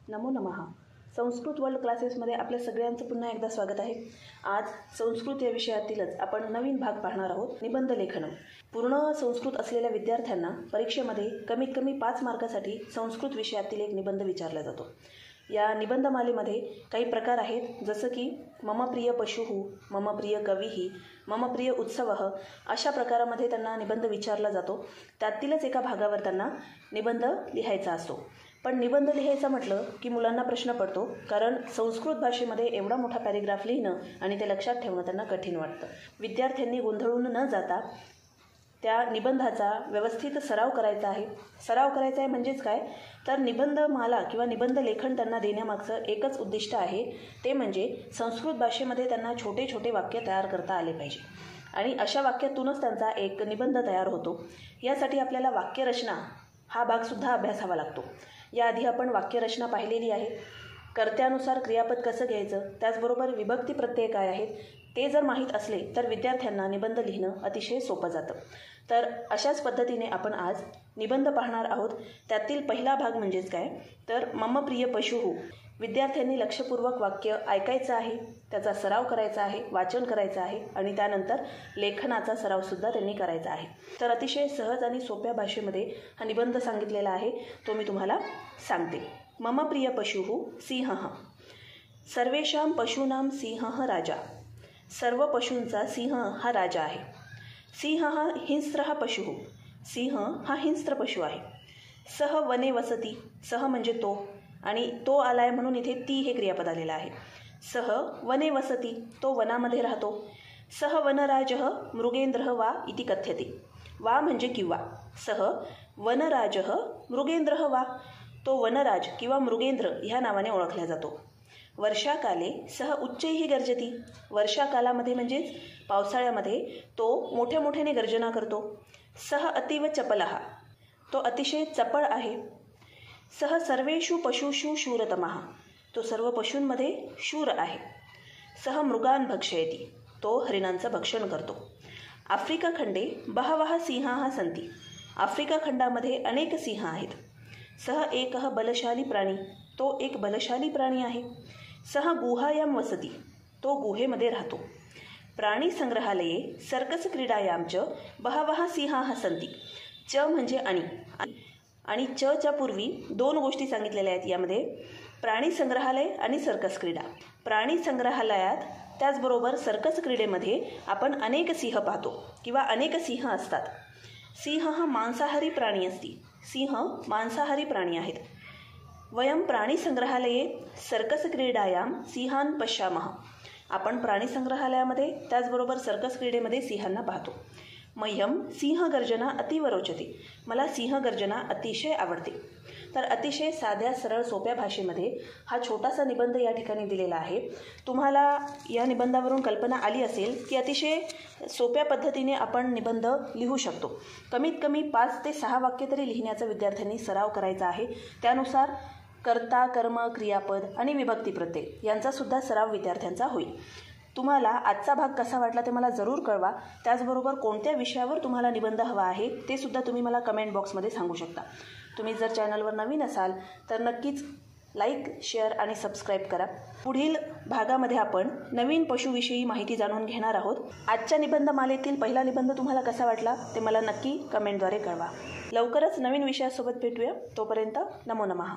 नमो नमः. संस्कृत वर्ल्ड क्लासेसमध्ये आपल्या सगळ्यांचं पुन्हा एकदा स्वागत आहे. आज संस्कृत या विषयातीलच आपण नवीन भाग पाहणार आहोत, निबंध लेखन. पूर्ण संस्कृत असलेल्या विद्यार्थ्यांना परीक्षेमध्ये कमीत कमी 5 मार्कासाठी संस्कृत विषयातील एक निबंध विचारला जातो. या निबंधमालेमध्ये काही प्रकार आहेत, जसं की मम प्रिय पशुः, मम प्रिय कविः, मम प्रिय उत्सवः. अशा प्रकारामध्ये त्यांना निबंध विचारला जातो. त्यातीलच एका भागावर त्यांना निबंध लिहायचा असतो. पण निबंध लिहायचं म्हटलं की मुलांना प्रश्न पडतो, कारण संस्कृत भाषेमध्ये एवढा मोठा पॅरेग्राफ लिहिणं आणि ते लक्षात ठेवणं त्यांना कठीण वाटतं. विद्यार्थ्यांनी गोंधळून न जाता त्या निबंधाचा व्यवस्थित सराव करायचा आहे. सराव करायचा आहे म्हणजेच काय, तर निबंधमाला किंवा निबंध लेखन त्यांना देण्यामागचं एकच उद्दिष्ट आहे, ते म्हणजे संस्कृत भाषेमध्ये त्यांना छोटे छोटे वाक्य तयार करता आले पाहिजे आणि अशा वाक्यातूनच त्यांचा एक निबंध तयार होतो. यासाठी आपल्याला वाक्यरचना हा भागसुद्धा अभ्यासावा लागतो. याआधी आपण वाक्यरचना पाहिलेली आहे. कर्त्यानुसार क्रियापद कसं घ्यायचं, त्याचबरोबर विभक्ती प्रत्यय काय आहेत, ते जर माहीत असले तर विद्यार्थ्यांना निबंध लिहिणं अतिशय सोपं जातं. तर अशाच पद्धतीने आपण आज निबंध पाहणार आहोत. त्यातील पहिला भाग म्हणजेच काय, तर मम प्रिय पशुः. विद्यार्थ्यांनी लक्षपूर्वक वाक्य ऐकायचं आहे, त्याचा सराव करायचा आहे, वाचन करायचं आहे आणि त्यानंतर लेखनाचा सरावसुद्धा त्यांनी करायचा आहे. तर अतिशय सहज आणि सोप्या भाषेमध्ये हा निबंध सांगितलेला आहे, तो मी तुम्हाला सांगते. मम प्रिय पशुः सिंहः. सर्वेषां पशूनां सिंहः राजा. सर्व पशूंचा सिंह हा राजा आहे. सिंहः हिंस्रः पशुः. सिंह हा हिंस्त्र पशु आहे. सह वने वसति. सह म्हणजे तो आणि तो आलाय म्हणून इथे ती हे क्रियापद आलेलं आहे. सह वने वसति, तो वनामध्ये राहतो. सह वनराजः मृगेंद्रः वा इति कथ्यते. वा म्हणजे किंवा. सह वनराजः मृगेंद्रः वा, तो वनराज किंवा मृगेंद्र ह्या नावाने ओळखला जातो. वर्षाकाले सह उच्चैः गर्जति. वर्षाकालामध्ये म्हणजेच पावसाळ्यामध्ये तो मोठ्या मोठ्याने गर्जना करतो. सह अतीव चपलः. तो अतिशय चपळ आहे. सह सर्वेषु पशुषु शूरतमः. तो सर्व पशूंमध्ये शूर आहे. सह मृगान् भक्षयति. तो हरिणांचं भक्षण करतो. आफ्रिका खंडे बहवः सिंहाः सन्ति. आफ्रिका खंडामध्ये अनेक सिंह आहेत. सह एकः बलशाली प्राणी. तो एक बलशाली प्राणी आहे. सह गुहायां वसति. तो गुहेमध्ये राहतो. प्राणी संग्रहालये सर्कस क्रीडायां च बहवः सिंहाः सन्ति. च म्हणजे आणि च्या पूर्वी 2 गोष्टी सांगितलेल्या आहेत यामध्ये, प्राणी संग्रहालय आणि सर्कस क्रीडा. प्राणी संग्रहालयात त्याचबरोबर सर्कस क्रीडेमध्ये आपण अनेक सिंह पाहतो किंवा अनेक सिंह असतात. सिंह हा मांसाहारी प्राणी असती. सिंह मांसाहारी प्राणी आहेत. वयं प्राणी संग्रहालये सर्कस क्रीडायां सिंहान् पश्यामः. आपण प्राणी संग्रहालयामध्ये त्याचबरोबर सर्कस क्रीडेमध्ये सिंहांना पाहतो. मह्यम सिंहगर्जना अतीव रोचते. मला सिंहगर्जना अतिशय आवडते. तर अतिशय साध्या सरळ सोप्या भाषेमध्ये हा छोटासा निबंध या ठिकाणी दिलेला आहे. तुम्हाला या निबंधावरून कल्पना आली असेल की अतिशय सोप्या पद्धतीने आपण निबंध लिहू शकतो. कमीत कमी 5 ते 6 वाक्य तरी लिहिण्याचा विद्यार्थ्यांनी सराव करायचा आहे. त्यानुसार कर्ता, कर्म, क्रियापद आणि विभक्ती प्रत्यय यांचासुद्धा सराव विद्यार्थ्यांचा होईल. तुम्हाला आजचा भाग कसा वाटला ते मला जरूर कळवा. त्याचबरोबर कोणत्या विषयावर तुम्हाला निबंध हवा आहे ते सुद्धा तुम्ही मला कमेंट बॉक्समध्ये सांगू शकता. तुम्ही जर चॅनलवर नवीन असाल तर नक्कीच लाईक, शेअर आणि सबस्क्राईब करा. पुढील भागामध्ये आपण नवीन पशुविषयी माहिती जाणून घेणार आहोत. आजच्या निबंधमालेतील पहिला निबंध तुम्हाला कसा वाटला ते मला नक्की कमेंटद्वारे कळवा. लवकरच नवीन विषयासोबत भेटूया. तोपर्यंत नमो नमः.